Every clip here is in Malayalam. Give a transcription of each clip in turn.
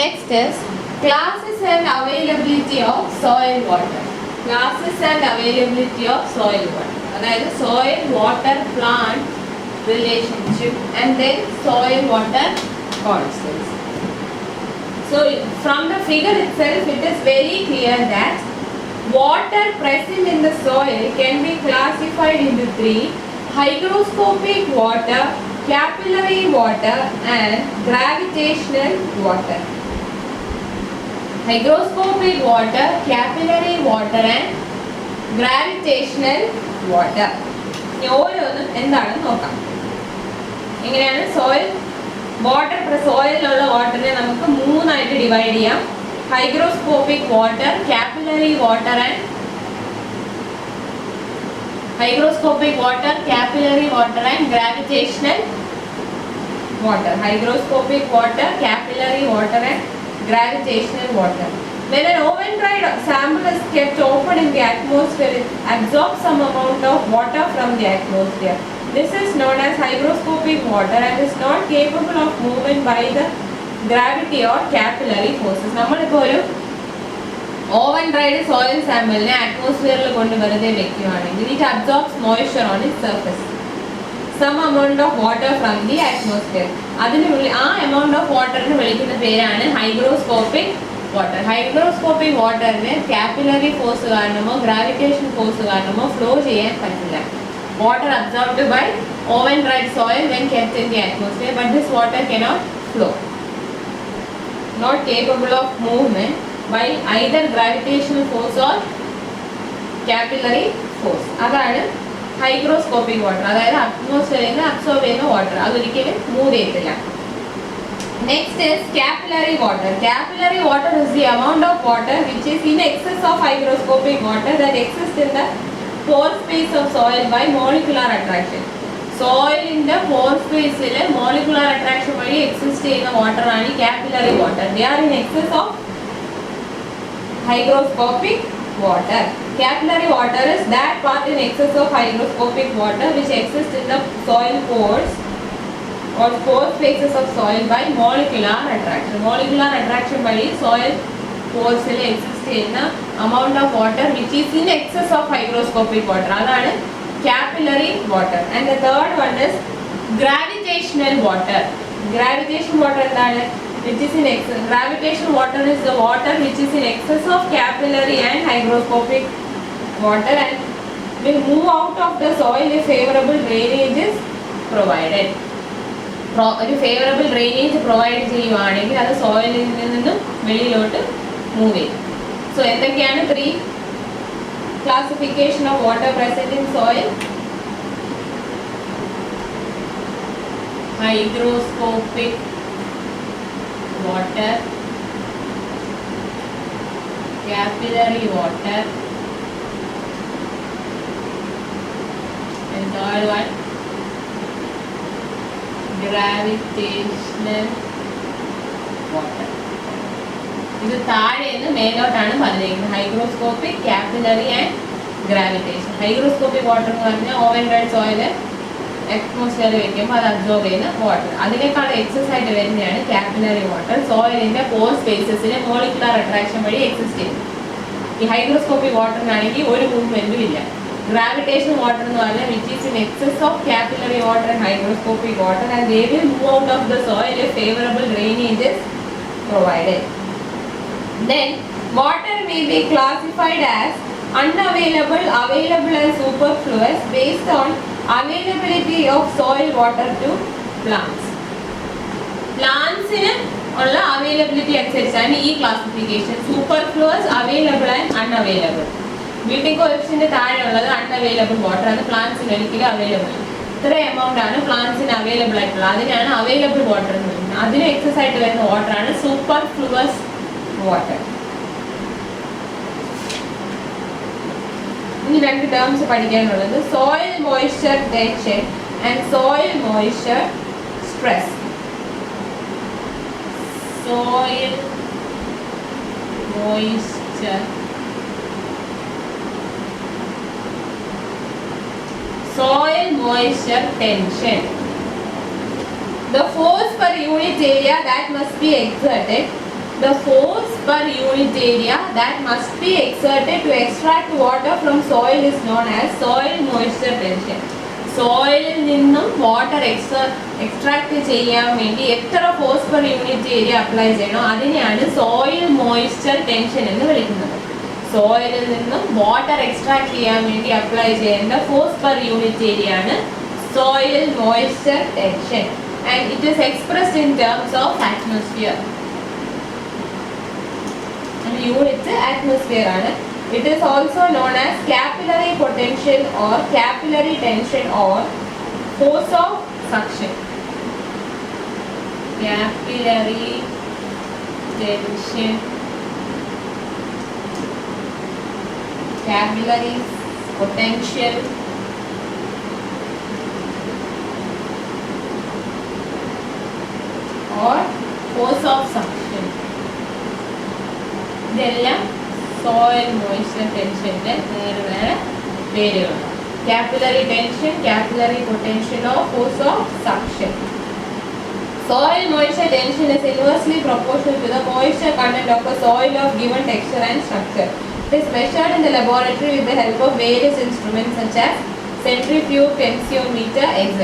Next is classes and availability of soil water. Classes and availability of soil water. അതായത് soil water plant relationship and then soil water constants. So from the figure itself it is very clear that water present in the soil can be classified into three: hygroscopic water, capillary water and gravitational water. Hygroscopic water, capillary water and gravitational water. ഇനി ഓരോന്നും എന്താണെന്ന് നോക്കാം. എങ്ങനെയാണ് സോയിൽ വാട്ടർ സോയിലുള്ള വാട്ടറിനെ നമുക്ക് മൂന്നായിട്ട് ഡിവൈഡ് ചെയ്യാം. Hygroscopic water, capillary water and hygroscopic water, capillary water and gravitational water. Hygroscopic water, capillary water and gravitational water. When an oven-dried sample is kept open in the atmosphere, it absorbs some amount of water from the atmosphere. This is known as hygroscopic water and is not capable of movement by the gravity or capillary forces. നമ്മളിപ്പോൾ ഒരു ഓവൻ ഡ്രൈഡ് സോയിൽ സാമ്പിളിനെ അറ്റ്മോസ്ഫിയറിൽ കൊണ്ട് വെറുതെ വെക്കുകയാണെങ്കിൽ it absorbs moisture on it surface some amount of water from the atmosphere. ആ എമൗണ്ട് ഓഫ് വാട്ടറിന് വിളിക്കുന്ന പേരാണ് ഹൈഗ്രോസ്കോപ്പിക് വാട്ടർ. ഹൈഗ്രോസ്കോപ്പിക് വാട്ടറിന് കാപ്പിലറി ഫോഴ്സ് കാരണമോ ഗ്രാവിറ്റേഷൻ ഫോഴ്സ് കാരണമോ ഫ്ലോ ചെയ്യാൻ പറ്റില്ല. Water absorbed by oven dried soil when kept in the atmosphere, but this water cannot flow, not capable of movement by either gravitational force or capillary force. അതാണ് ഹൈഗ്രോസ്കോപ്പിക് വാട്ടർ. അതായത് അറ്റ്മോസ്ഫിയറിൽ നിന്ന് അബ്സോർബ് ചെയ്യുന്ന വാട്ടർ, അതൊരിക്കലും മൂവ് ചെയ്യത്തില്ല. Next is capillary water. Capillary water is the amount of water which is in excess of hygroscopic water that exists in the pore space of soil by molecular attraction. സോയിലിന്റെ pore spaceൽ molecular attraction വഴി എക്സിസ്റ്റ് ചെയ്യുന്ന വാട്ടറാണ് ഈ capillary water. They are in excess of hygroscopic water. Capillary water is that part in excess of hygroscopic water which exists in the soil pores or pore spaces of soil by molecular attraction. Molecular attraction vali soil pores il exist cheyna amount of water which is in excess of hygroscopic water, adana capillary water. And the third one is gravitational water. Gravitation water endana which is in excess. Gravitational water is the water which is in excess of capillary and hygroscopic water and will move out of the soil if favorable drainage is provided. ഒരു ഫേവറബിൾ ഡ്രെയിനേജ് പ്രൊവൈഡ് ചെയ്യുവാണെങ്കിൽ അത് സോയിലിൽ നിന്നും വെളിയിലോട്ട് മൂവ് ചെയ്യും. സോ എന്തൊക്കെയാണ് three classification of water present in soil? Hygroscopic water, capillary water and third one gravitational water. ഇത് താഴേന്ന് മേലോട്ടാണ് പറഞ്ഞിരിക്കുന്നത്. Hygroscopic, capillary and gravitation. Hygroscopic water എന്ന് പറഞ്ഞാൽ ഓവൻ ഡ്രൈഡ് സോയിൽ അറ്റ്മോസ്ഫിയറിൽ വെക്കുമ്പോൾ അത് അബ്സോർബ് ചെയ്യുന്ന വാട്ടർ. അതിനേക്കാൾ എക്സസ് ആയിട്ട് വരുന്നതാണ് കാപ്പിലറി വാട്ടർ. സോയിലിന്റെ പോർ സ്പേസസിൽ മോളിക്കുലർ അട്രാക്ഷൻ വഴി എക്സിസ്റ്റ് ചെയ്യും. ഈ ഹൈഗ്രോസ്കോപ്പിക് വാട്ടറിനാണെങ്കിൽ ഒരു മൂവ്മെന്റും ഇല്ല. ഗ്രാവിറ്റേഷൻ വാട്ടർ എന്ന് പറഞ്ഞാൽ which is in excess of capillary water and hygroscopic water and they will move out of the soil if favourable drainage is provided. Then water may be classified as unavailable, available and superfluous based on availability of soil water to plants. പ്ലാന്റ്സിന് ഉള്ള അവൈലബിലിറ്റി അനുസരിച്ചാണ് ഈ classification. Superfluous, available and unavailable. ബി.ടെക് കോഎഫിഷ്യന്റ് താഴെ ഉള്ളത് അൺഅവൈലബിൾ വാട്ടർ ആണ്. പ്ലാന്റ്സിന് ഒരിക്കലും അവൈലബിൾ. ഇത്ര എമൗണ്ട് ആണ് പ്ലാന്റ്സിന് അവൈലബിൾ ആയിട്ടുള്ളത്. അതിനാണ് അവൈലബിൾ വാട്ടർ എന്ന് പറയുന്നത്. അതിന് എക്സസ് ആയിട്ട് വരുന്ന വാട്ടർ ആണ് സൂപ്പർഫ്ലുവസ് വാട്ടർ. ഇനി രണ്ട് ടേംസ് പഠിക്കാനുള്ളത് soil moisture tension and soil moisture stress. Soil moisture soil moisture tension. The force per unit area that must be exerted the force per unit area that must be exerted to extract water from soil is known as soil moisture tension. സോയിലിൽ നിന്നും വാട്ടർ എക്സ്ട്രാക്ട് ചെയ്യാൻ വേണ്ടി എത്ര force per unit area apply ചെയ്യണോ അതിനെയാണ് സോയിൽ മോയ്സ്ചർ ടെൻഷൻ എന്ന് വിളിക്കുന്നത്. സോയിലിൽ നിന്നും വാട്ടർ എക്സ്ട്രാക്ട് ചെയ്യാൻ വേണ്ടി അപ്ലൈ ചെയ്യേണ്ട ഫോഴ്സ് പെർ യൂണിറ്റ് ഏരിയ ആണ് soil moisture tension. And it is expressed in terms of atmosphere. Unit atmosphere ആണ്. It is also known as capillary potential or capillary tension or force of suction. Capillary tension, capillary potential or force of suction. ഇതെല്ലാം സോയിൽ മോയ്സ്ചർ ടെൻഷൻ്റെ വേറെ വേറെ പേരുകളാണ്. Capillary tension, capillary potential of force of suction. Soil moisture tension is inversely proportional to the moisture content of a soil of given texture and structure. It is measured in the laboratory with the help of various instruments such as centrifuge, tensiometer, etc.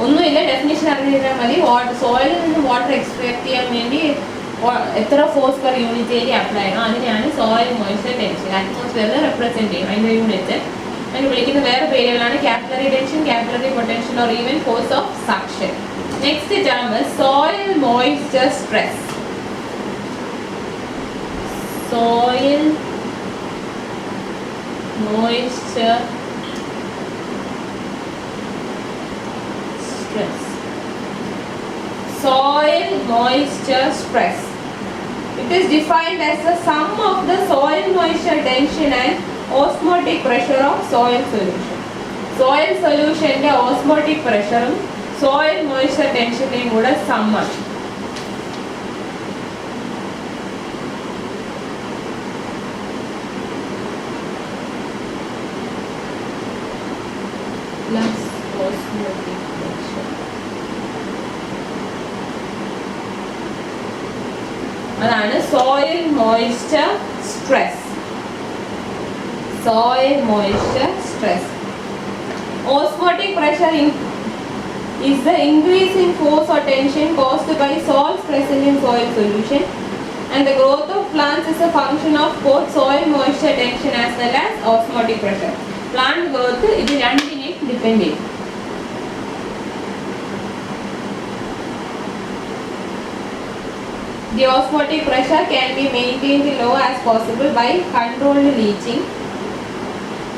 ഒന്നുമില്ല, ഡെഫിനിഷൻ അറിഞ്ഞിരുന്നാൽ മതി. സോയിലിൽ നിന്ന് വാട്ടർ എക്സ്ട്രാക്ട് ചെയ്യാൻ വേണ്ടി എത്ര force per unit area apply ചെയ്യണം അതിനെയാണ് സോയിൽ മോയ്സ്ചർ ടെൻഷൻ. അറ്റ്മോസ്ഫിയറിൽ റെപ്രസെൻറ്റ് ചെയ്യും അതിൻ്റെ യൂണിറ്റ്. അതിന് വിളിക്കുന്ന വേറെ പേരുകളാണ് capillary tension, capillary potential or even force of suction. Next term soil moisture stress. Soil moisture stress. Soil moisture stress. It is defined as the sum of the soil moisture tension and osmotic pressure of soil solution. Soil solution ന്റെ osmotic pressure ഉം soil moisture tension ന്റെയും കൂടെ sum ആണ്. Plus osmotic pressure. അതാണ് soil moisture stress. Soil moisture stress. Osmotic pressure is the increase in force or tension caused by salts present in soil solution, and the growth of plants is a function of both soil moisture tension as well as osmotic pressure. Plant growth ഇത് രണ്ടിനെയും ഡിപ്പെൻഡ് ചെയ്യും. The osmotic pressure can be maintained low as possible by controlled leaching,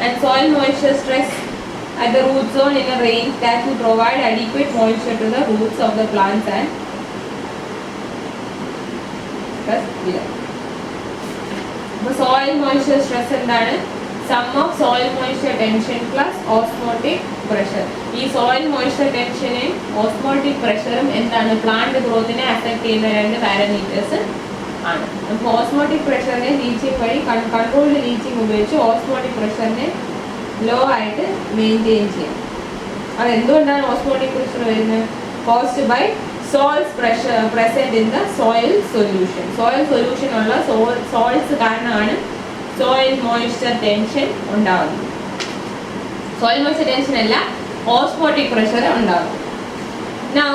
and soil moisture stress at the root zone in a range that will provide adequate moisture to the roots of the plants and below. The soil moisture stress എന്താണ്? Sum of soil moisture tension plus osmotic pressure. ഈ soil moisture tensionയും osmotic pressureും എന്താണ്? പ്ലാന്റ് ഗ്രോത്തിനെ അഫക്ട് ചെയ്യുന്ന രണ്ട് പാരാമീറ്റേഴ്സ് ആണ്. നമുക്ക് ഓസ്മോട്ടിക് പ്രഷറിനെ ലീച്ചിങ് വഴി കൺട്രോൾഡ് ലീച്ചിങ് ഉപയോഗിച്ച് ഓസ്മോട്ടിക് പ്രഷറിനെ ലോ ആയിട്ട് മെയിൻറ്റെയിൻ ചെയ്യാം. അതെന്തുകൊണ്ടാണ് ഓസ്മോട്ടിക് പ്രഷർ വരുന്നത്? Caused by salts pressure present in the soil solution. Soil solution ഉള്ള സോൾട്സ് കാരണമാണ് സോയിൽ മോയ്സ്ചർ ടെൻഷൻ ഉണ്ടാകുന്നത്. സോയിൽ മോയ്സ്ചർ ടെൻഷൻ അല്ല, ഓസ്മോട്ടിക് പ്രഷർ ഉണ്ടാകും. Now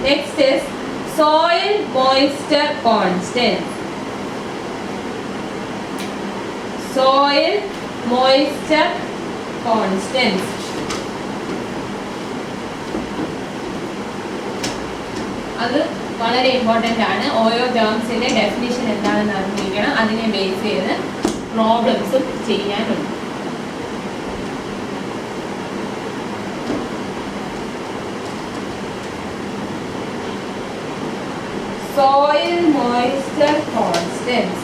next is soil moisture constant. Soil moisture constant. അത് വളരെ ഇമ്പോർട്ടൻ്റ് ആണ്. ഓരോ ടേംസിൻ്റെ ഡെഫിനിഷൻ എന്താണെന്ന് അറിഞ്ഞിരിക്കണം. അതിനെ ബേസ് ചെയ്ത് പ്രോബ്ലംസും ചെയ്യാനുണ്ട്. Soil moisture constants.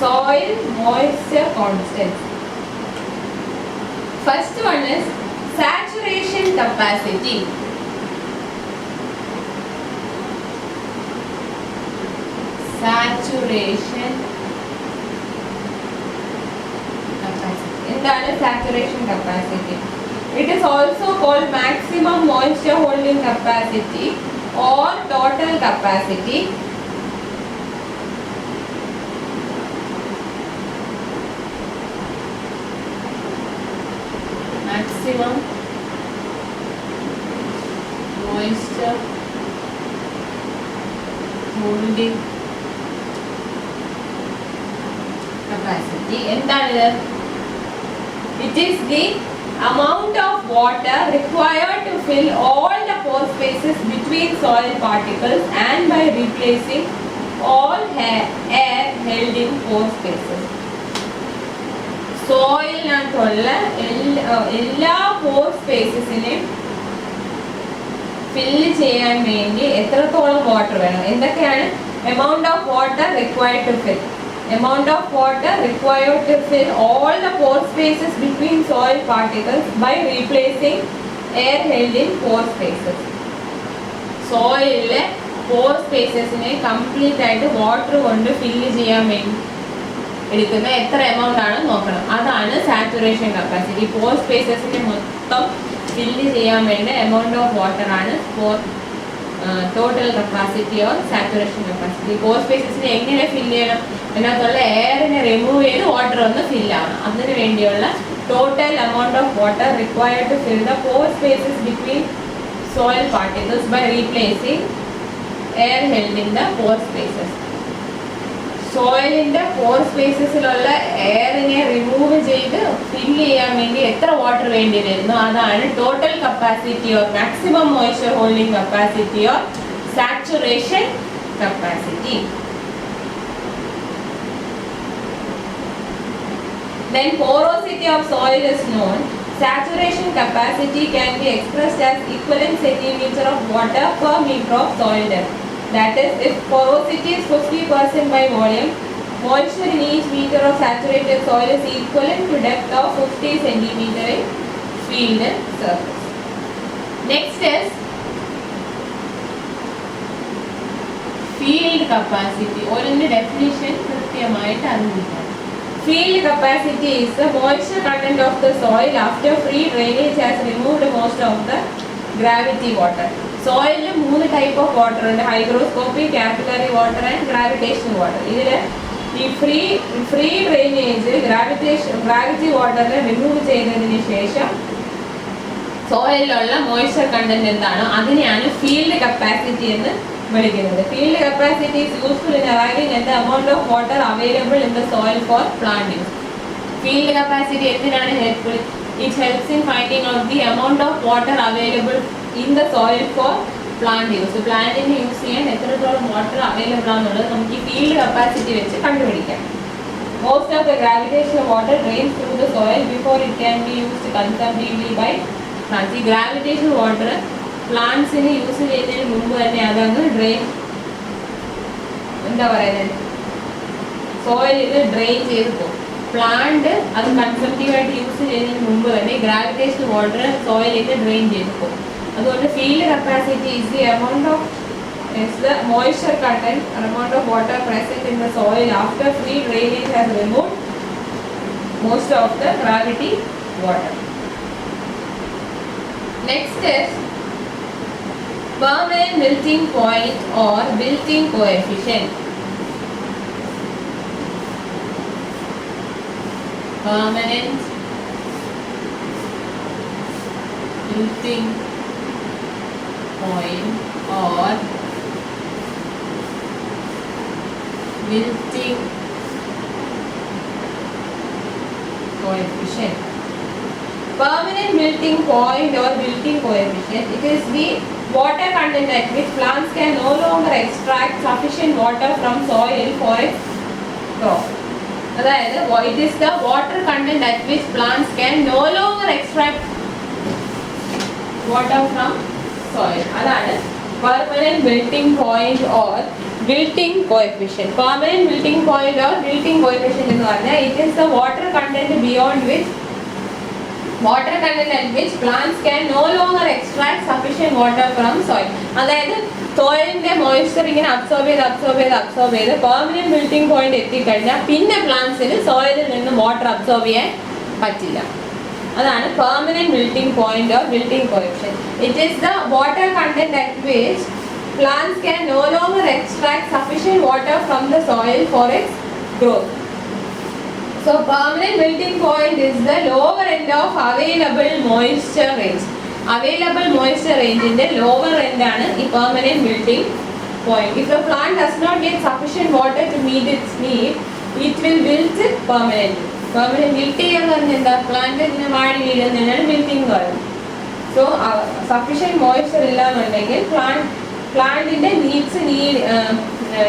Soil moisture constants. First one is saturation capacity. Saturation എന്താണ് saturation capacity. It is also called maximum moisture holding capacity or total capacity. Maximum moisture holding capacity. എന്താണ്? It is the amount of water required to fill all the pore spaces between soil particles and by replacing all air held in pore spaces. സോയിലിനകത്തുള്ള എല്ലാ പോർ സ്പേസസിനെയും ഫില്ല് ചെയ്യാൻ വേണ്ടി എത്രത്തോളം വാട്ടർ വേണം? എന്തൊക്കെയാണ്? amount of water required to fill. Amount of water required to fill all the pore spaces between soil particles by replacing air held in pore spaces. സോയിലിലെ പോർ സ്പേസസിനെ കംപ്ലീറ്റ് ആയിട്ട് വാട്ടർ കൊണ്ട് ഫില്ല് ചെയ്യാൻ വേണ്ടി എടുക്കുന്ന എത്ര എമൗണ്ട് ആണ് നോക്കണം. അതാണ് സാച്ചുറേഷൻ കപ്പാസിറ്റി. പോർ സ്പേസസിനെ മൊത്തം ഫില്ല് ചെയ്യാൻ വേണ്ട എമൗണ്ട് ഓഫ് വാട്ടർ ആണ് total capacity or saturation capacity. Pore സ്പേസസിനെ എങ്ങനെ ഫില്ല് ചെയ്യണം? അതിനകത്തുള്ള എയറിനെ റിമൂവ് ചെയ്ത് വാട്ടർ ഒന്ന് ഫില്ല് ആവണം. അതിന് വേണ്ടിയുള്ള total amount of water required to fill the pore spaces between soil particles by replacing air held in the pore spaces. സോയിലിൻ്റെ പോർ സ്പേസസിലുള്ള എയറിനെ റിമൂവ് ചെയ്ത് ഫില്ല് ചെയ്യാൻ വേണ്ടി എത്ര വാട്ടർ വേണ്ടി വരുന്നു? അതാണ് total capacity or maximum moisture holding capacity or saturation capacity. Then porosity of soil is known. Saturation capacity can be expressed as equivalent centimeter of water per meter of soil depth. That is, if porosity is 50% by volume, moisture in each meter of saturated soil is equivalent to depth of 50 centimeter in field surface. Next is field capacity. Or in the definition, കൃത്യമായിട്ട് അറിഞ്ഞിരിക്കണം. Field capacity is the moisture content of the soil after free drainage has removed most of the gravity water. Soil മൂന്ന് ടൈപ്പ് ഓഫ് വാട്ടർ ഉണ്ട്. Hygroscopic, capillary water and gravitational water. ഇതിൽ ഈ ഫ്രീ ഡ്രെയിനേജ് ഗ്രാവിറ്റി വാട്ടറിനെ റിമൂവ് ചെയ്തതിന് ശേഷം സോയിലുള്ള മോയ്സ്ചർ കണ്ടന്റ് എന്താണോ അതിനെയാണ് ഫീൽഡ് കപ്പാസിറ്റി എന്ന് വിളിക്കുന്നത്. Field capacity is useful in arriving at the amount of water available in the soil for plant use. Field capacity എന്തിനാണ് helpful? It helps in finding out the amount of water available in the soil for plant use. പ്ലാന്റിന് യൂസ് ചെയ്യാൻ എത്രത്തോളം വാട്ടർ അവൈലബിൾ ആണെന്നുള്ളത് നമുക്ക് ഈ ഫീൽഡ് കപ്പാസിറ്റി വെച്ച് കണ്ടുപിടിക്കാം. Most of the gravitational water drains through the soil before it can be used conservatively by plants. ഈ ഗ്രാവിറ്റേഷണൽ വാട്ടർ പ്ലാന്റ്സിന് യൂസ് ചെയ്യുന്നതിന് മുമ്പ് തന്നെ അതങ്ങ് എന്താ പറയുന്നത്, സോയിലിൽ ഡ്രെയിൻ ചെയ്ത് പോകും. പ്ലാന്റ് അത് കൺസർവേറ്റീവായിട്ട് യൂസ് ചെയ്യുന്നതിന് മുമ്പ് തന്നെ ഗ്രാവിറ്റേഷണൽ വാട്ടർ സോയിലിൽ ഡ്രെയിൻ ചെയ്ത് പോകും. അതുകൊണ്ട് field capacity is the amount of the moisture content or amount of water present in the soil after free drainage has removed most of the gravity water. Next is permanent wilting point or wilting coefficient. Permanent wilting point or wilting coefficient. Permanent wilting point or wilting coefficient, it is the water content at which plants can no longer extract sufficient water from soil for its crop. അതായത് it is the water content at which plants can no longer extract water from soil. അതാണ് permanent wilting point or wilting coefficient. Permanent wilting point or wilting coefficient എന്ന് പറഞ്ഞാൽ it is the water content beyond which at which plants can no longer extract sufficient water from soil. അതായത് സോയിലിന്റെ മോയ്സ്ചർ ഇങ്ങനെ അബ്സോർബ് ചെയ്ത് പെർമനന്റ് വിൽറ്റിംഗ് പോയിന്റ് എത്തിക്കഴിഞ്ഞാൽ പിന്നെ പ്ലാന്റ്സിന് സോയിലിൽ നിന്ന് വാട്ടർ അബ്സോർബ് ചെയ്യാൻ പറ്റില്ല. അതാണ് permanent wilting point or wilting coefficient. It is the water content at which plants can no longer extract sufficient water from the soil for its growth. So permanent wilting point is the lower end of available moisture range. Available moisture range in the lower end ആണ് ഈ permanent wilting point. If the plant does not get sufficient water to meet its need, it will wilt permanently. Permanent wilting എന്ന് പറഞ്ഞാൽ എന്താ? പ്ലാന്റ് ഇങ്ങനെ വാടി വീഴുന്നതിനാണ് wilting പറയുന്നത്. So sufficient moisture ഇല്ല എന്നുണ്ടെങ്കിൽ പ്ലാന്റിന്റെ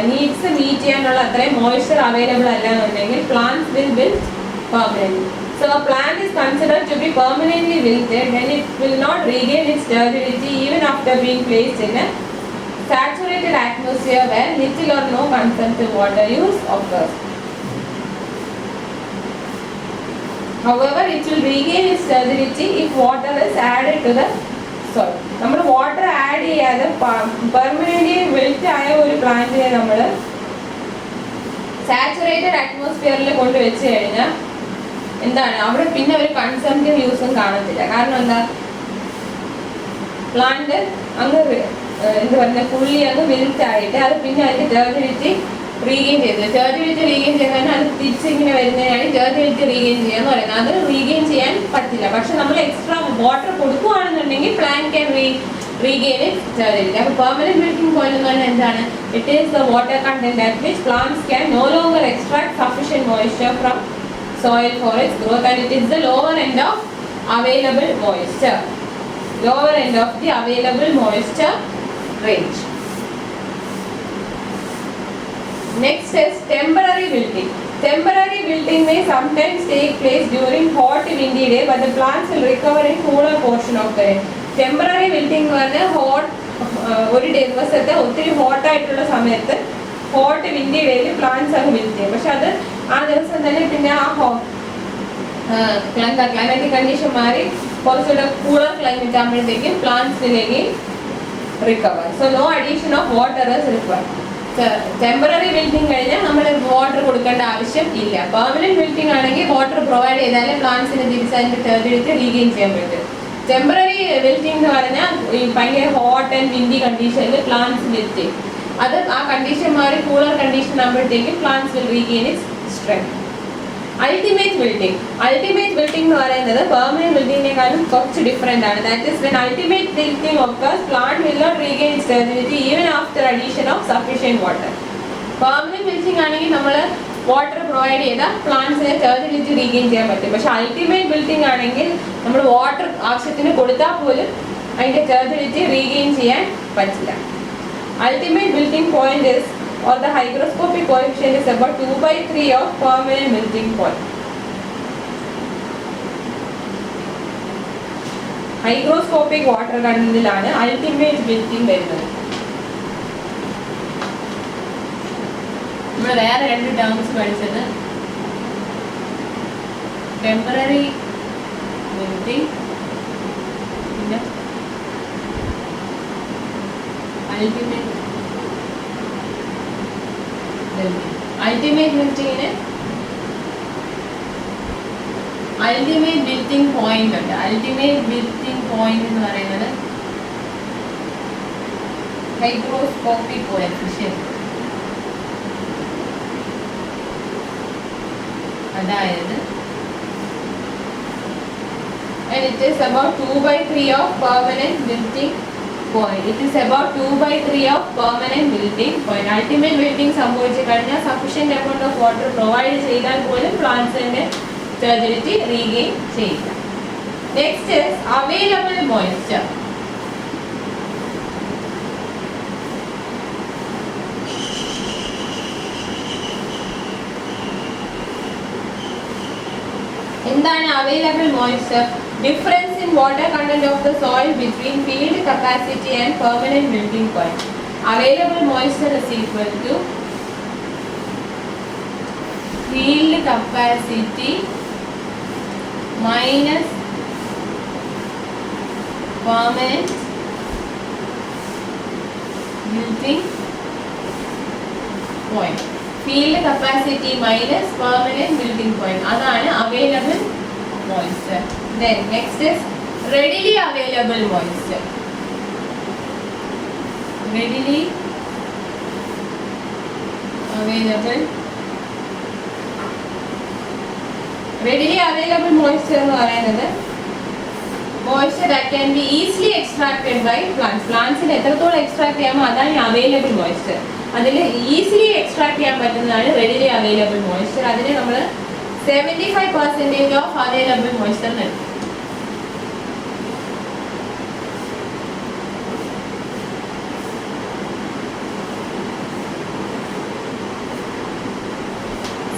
നീഡ്സ് മീറ്റ് ചെയ്യാനുള്ള അത്രയും മോയ്സ്ചർ അവൈലബിൾ അല്ല എന്നുണ്ടെങ്കിൽ plants will wilt permanently. So a plant is considered to be permanently wilted when it will not regain its turbidity even after being placed in a saturated atmosphere where little or no consumptive water use occurs. However, it will regain its turbidity if water is added to the soil. നമ്മൾ വാട്ടർ ആഡ് ചെയ്യാതെ പെർമനന്റ്ലി വിൽറ്റ് ആയ ഒരു പ്ലാന്റിനെ നമ്മൾ സാച്ചുറേറ്റഡ് അറ്റ്മോസ്ഫിയറിൽ കൊണ്ട് വെച്ച് കഴിഞ്ഞാൽ എന്താണ് അവിടെ പിന്നെ ഒരു കൺസംപ്റ്റീവ് യൂസും കാണത്തില്ല. കാരണം എന്താ? പ്ലാന്റ് അങ്ങ് എന്താ പറയുക ഫുള്ളി അങ്ങ് വിൽറ്റ് ആയിട്ട് അത് പിന്നെ അതിന്റെ ടെർജിഡിറ്റി റീഗെയിൻ ചെയ്തത്. ടെർജിഡിറ്റി റീഗെയിൻ ചെയ്യാൻ അത് തിരിച്ചിങ്ങനെ വരുന്നതിനാണ് ടെർജിഡിറ്റി റീഗെയിൻ ചെയ്യാന്ന് പറയുന്നത്. അത് റീഗെയിൻ ചെയ്യാൻ പറ്റില്ല. പക്ഷെ നമ്മൾ എക്സ്ട്രാ വാട്ടർ കൊടുക്കുകയാണെന്നുണ്ടെങ്കിൽ plant can regain its turbidity. അപ്പോൾ permanent wilting point എന്ന് പറഞ്ഞാൽ എന്താണ്? It is the water content at which plants can no longer extract sufficient moisture from soil for its growth, and it is the lower end of available moisture. Lower end of the available moisture range. Next is temporary wilting. Temporary wilting may sometimes take place during hot windy day, but the plants will recover in cooler portion of the day. Temporary wilting എന്ന് പറഞ്ഞാൽ ഒരു ദിവസത്തെ ഒത്തിരി ഹോട്ടായിട്ടുള്ള സമയത്ത് ഹോട്ട് വിൻഡി ഡേയിൽ പ്ലാന്റ്സ് അങ്ങ് വിൽറ്റ് ചെയ്യും. പക്ഷെ അത് ആ ദിവസം തന്നെ പിന്നെ ആ ക്ലൈമാറ്റിക് കണ്ടീഷൻ മാറി കുറച്ചുകൂടെ കൂളർ ക്ലൈമറ്റ് ആകുമ്പോഴത്തേക്കും പ്ലാന്റ്സിലേക്ക് recover. So no addition of water is required. Temporary wilting കഴിഞ്ഞാൽ നമ്മൾ വാട്ടർ കൊടുക്കേണ്ട ആവശ്യം ഇല്ല. പെർമനന്റ് വിൽറ്റിംഗ് ആണെങ്കിൽ വാട്ടർ പ്രൊവൈഡ് ചെയ്താലേ പ്ലാന്റ്സിന് തിരിച്ച് അതിന്റെ ടെർജിഡിറ്റി റീഗെയിൻ ചെയ്യാൻ പറ്റും. ടെമ്പററി വിൽറ്റിംഗ് എന്ന് പറഞ്ഞാൽ ഈ ഭയങ്കര ഹോട്ട് ആൻഡ് വിൻഡി കണ്ടീഷനിൽ പ്ലാന്റ്സ് വിൽറ്റ് ചെയ്യും. അത് ആ കണ്ടീഷൻ മാറി കൂളർ കണ്ടീഷൻ ആകുമ്പോഴത്തേക്കും plants will regain it's strength. Ultimate wilting. Ultimate wilting എന്ന് പറയുന്നത് പെർമനന്റ് വിൽറ്റിംഗിനെക്കാളും കുറച്ച് ഡിഫറെന്റ് ആണ്. That is when ultimate wilting occurs plant will not regain it's ടെർജിഡിറ്റി even after addition of sufficient water. Permanent wilting ആണെങ്കിൽ നമ്മൾ വാട്ടർ പ്രൊവൈഡ് ചെയ്താൽ പ്ലാന്റ്സിനെ ടെർജിഡിറ്റി റീഗെയിൻ ചെയ്യാൻ പറ്റും. പക്ഷെ അൾട്ടിമേറ്റ് വിൽറ്റിംഗ് ആണെങ്കിൽ നമ്മൾ വാട്ടർ ആവശ്യത്തിന് കൊടുത്താൽ പോലും അതിന്റെ ടെർജിഡിറ്റി റീഗെയിൻ ചെയ്യാൻ പറ്റില്ല. Ultimate wilting point is or the hygroscopic coefficient is about 2/3 of permanent wilting point. Hygroscopic water കണ്ടന്റിലാണ് ultimate wilting വരുന്നത്. നമ്മൾ വേറെ രണ്ട് ടേംസ് പഠിച്ചത് ടെമ്പററി വിൽറ്റിംഗ് പിന്നെ അൾട്ടിമേറ്റ് അൾട്ടിമേറ്റ് വിൽറ്റിങ്ങിന് അൾട്ടിമേറ്റ് വിൽറ്റിംഗ് പോയിന്റ് ഉണ്ട്. അൾട്ടിമേറ്റ് വിൽറ്റിംഗ് പോയിന്റ് എന്ന് പറയുന്നത് ഹൈഗ്രോസ്കോപ്പിക് കോഎഫിഷ്യന്റ്. അതായത് and it is about 2/3 of permanent wilting point. It is about 2/3 of permanent wilting point. Ultimate wilting സംഭവിച്ചു കഴിഞ്ഞാൽ sufficient amount of water provide ചെയ്താൽ പോലും പ്ലാന്റ്സിന്റെ ടെർജിഡിറ്റി റീഗെയിൻ ചെയ്യില്ല. Next is available moisture. എന്താണ് available moisture? Difference in water content of the soil between field capacity and permanent wilting point. Available moisture is equal to field capacity minus permanent wilting point. Field capacity minus permanent wilting point, അതാണ് available moisture. Then next is readily available moisture. Readily available moisture എന്ന് പറയുന്നത് moisture that can be easily extracted by plants. Plantsന് എത്രത്തോളം എക്സ്ട്രാക്ട് ചെയ്യാമോ അതാണ് അവൈലബിൾ മോയ്സ്ചർ. അതിൽ ഈസിലി എക്സ്ട്രാക്ട് ചെയ്യാൻ പറ്റുന്നതാണ് readily available moisture. അതിനെ നമ്മൾ 75% of available moisture എന്ന് എടുക്കും.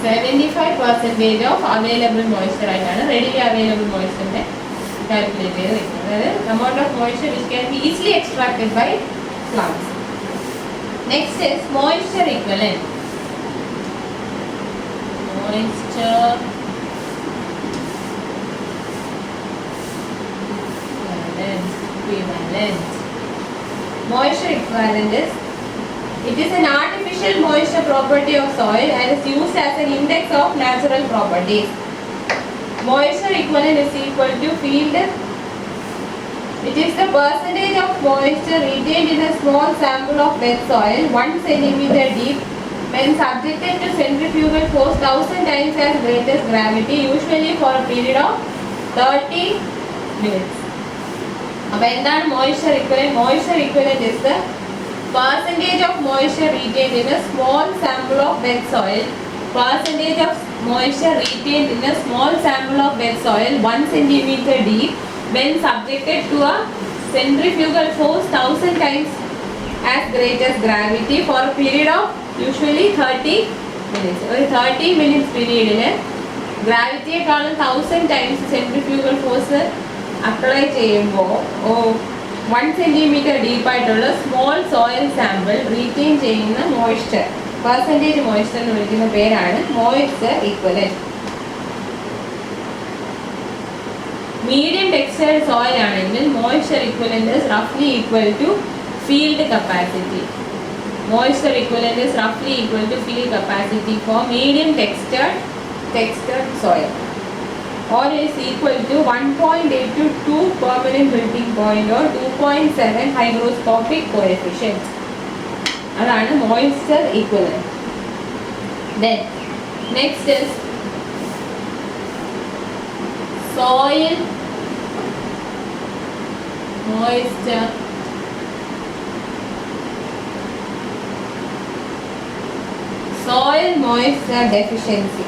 % of available moisture ആയിട്ടാണ് readily available moisture calculate ചെയ്തിരിക്കുന്നത്. അതായത് amount of moisture which can be easily extracted by plants. Next is moisture equivalent. Moisture equivalent. Moisture equivalent is it is an artificial moisture property of soil and is used as an index of natural properties. Moisture equivalent is equal to field. It is the percentage of moisture retained in a small sample of wet soil 1 cm deep when subjected to centrifugal force 1000 times as great as gravity, usually for a period of 30 minutes. അപ്പോൾ എന്താണ് moisture equivalent? Moisture equivalent is the percentage of moisture retained in a small sample of wet soil. Percentage of moisture retained in a small sample of wet soil 1 cm deep when subjected to a centrifugal force 1000 times as great as gravity for a period of usually 30 minutes. ഒരു 30 minutes period ഗ്രാവിറ്റിയെക്കാളും 1000 times centrifugal force apply ചെയ്യുമ്പോൾ 1 cm ഡീപ്പായിട്ടുള്ള small soil sample retain ചെയ്യുന്ന മോയ്സ്ചർ പെർസെൻറ്റേജ് മോയ്സ്ചർ എന്ന് വിളിക്കുന്ന പേരാണ് മോയ്സ്ചർ ഈക്വലന്റ്. മീഡിയം ടെക്സ്ചർഡ് സോയിൽ ആണെങ്കിൽ moisture equivalent is റഫ്ലി equal to field capacity. Moisture equivalent is റഫ്ലി equal to field capacity four medium ടെക്സ്ചർഡ് soil. Or is equal to 1.8 to 2 permanent wilting point or 2.7 hygroscopic coefficient. അതാണ് moisture equivalent. Then next is soil moisture deficiency.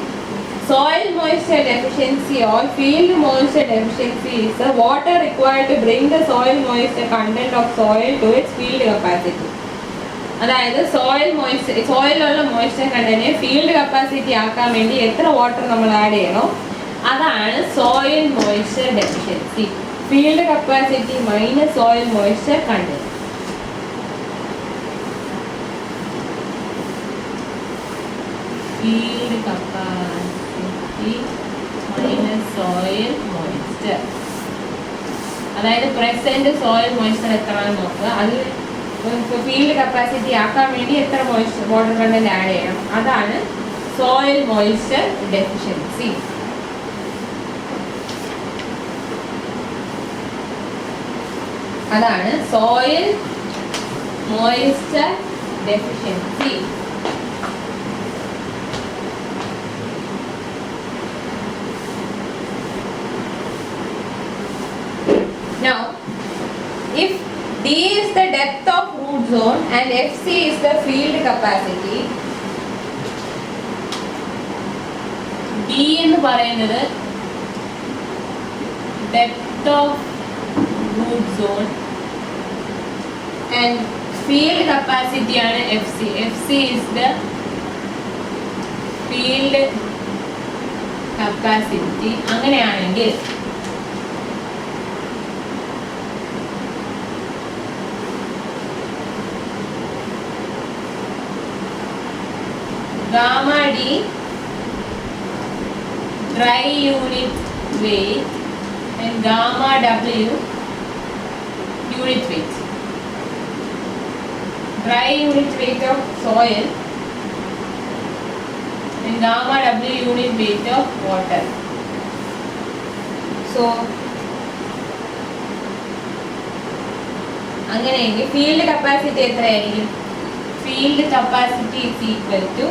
Soil moisture deficiency or field moisture deficiency is the water required to bring the soil moisture content of soil to its field capacity. അതായത് സോയിലുള്ള മോയ്സ്ചർ കണ്ടന്റിനെ ഫീൽഡ് കപ്പാസിറ്റി ആക്കാൻ വേണ്ടി എത്ര വാട്ടർ നമ്മൾ ആഡ് ചെയ്യണോ അതാണ് soil moisture deficiency. Field capacity minus soil moisture content. Field capacity minus soil moisture, അതായത് പ്രസന്റ് സോയിൽ മോയ്സ്ചർ എത്രയാണെന്ന് നോക്കുക. അത് ഫീൽഡ് കപ്പാസിറ്റി ആക്കാൻ വേണ്ടി എത്ര മോയ്സ്ചർ വാട്ടർ കണ്ടന്റ് ആഡ് ചെയ്യണം അതാണ് സോയിൽ മോയ്സ്ചർ ഡെഫിഷ്യൻസി. അതാണ് soil moisture deficiency. Now, if D is the depth of root zone and FC is the field capacity, D എന്ന് പറയുന്നത് depth of root zone and field capacity ആണ് FC. FC is the field capacity. അങ്ങനെയാണെങ്കിൽ gamma D dry unit weight and gamma W unit weight. Dry unit weight of soil and gamma W unit weight of water. So അങ്ങനെയെങ്കിൽ ഫീൽഡ് കപ്പാസിറ്റി എത്രയായിരിക്കും? Field capacity is equal to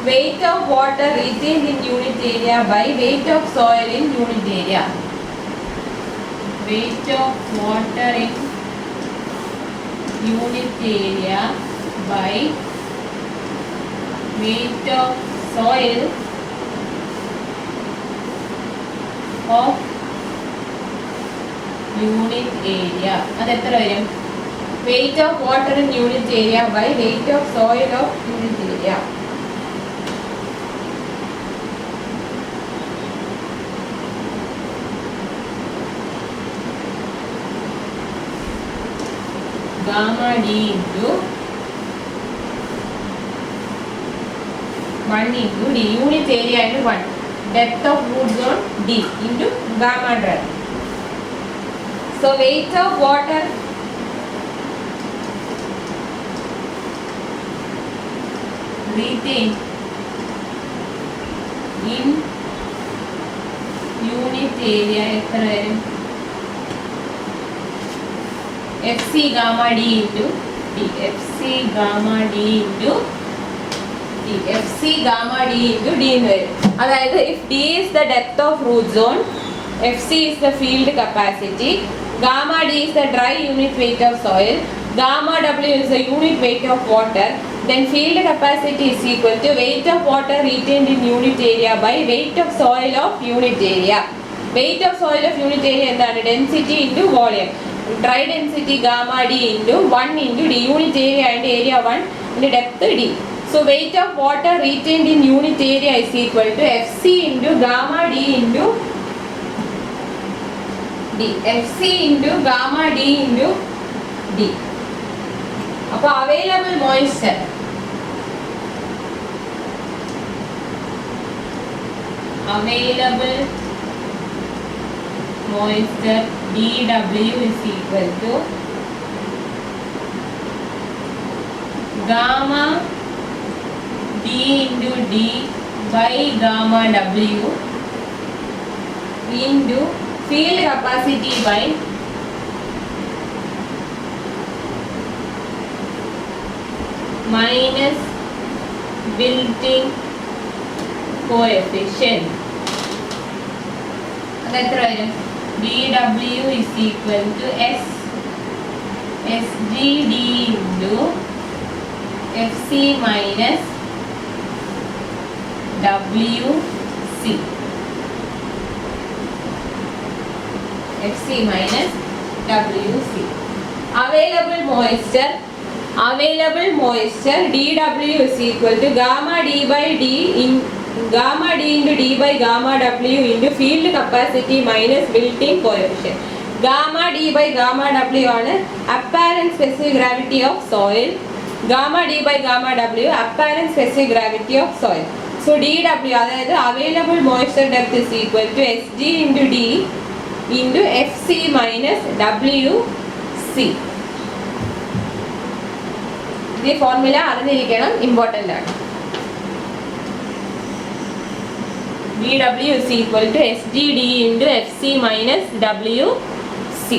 weight of water retained in unit area by weight of soil in unit area. Weight of water in unit area by weight of soil of unit area. അത് എത്ര വരും? Weight of water in unit area by weight of soil of unit area. Gamma D into 1 into D. Unit area into 1. Depth of root zone D into gamma dry. So weight of water retained in unit area എത്ര വരും? FC gamma D into D. FC gamma D into D. FC gamma D into D എന്ന് വരും. അതായത് if D is the depth of root zone, FC is the field capacity, gamma D is the dry unit weight of soil, gamma W is the unit weight of water, then field capacity is equal to weight of water retained in unit area by weight of soil of unit area. Weight of soil of unit area എന്താണ്? Density into volume. Dry density gamma D into 1 into D. Unit area and area 1 into depth D. So weight of water retained in unit area is equal to FC into gamma D into D. FC into gamma D into D. അപ്പോൾ available moisture dW is equal to gamma D into D by gamma W into field capacity by minus built-in coefficient. അത് എത്ര വരും? dW is equal to SGD into FC minus WC. FC minus WC. Available moisture dW is equal to gamma D by D in gamma D into D by gamma W into field capacity minus built-in coefficient. Gamma D by gamma W ആണ് apparent specific gravity of soil. Gamma D by gamma W apparent specific gravity of soil. So dW അതായത് available moisture depth is equal to Sg into D into FC minus WC. ഈ ഫോർമുല അറിഞ്ഞിരിക്കണം, ഇമ്പോർട്ടൻ്റ് ആണ്. dW is equal to SGD into FC minus WC.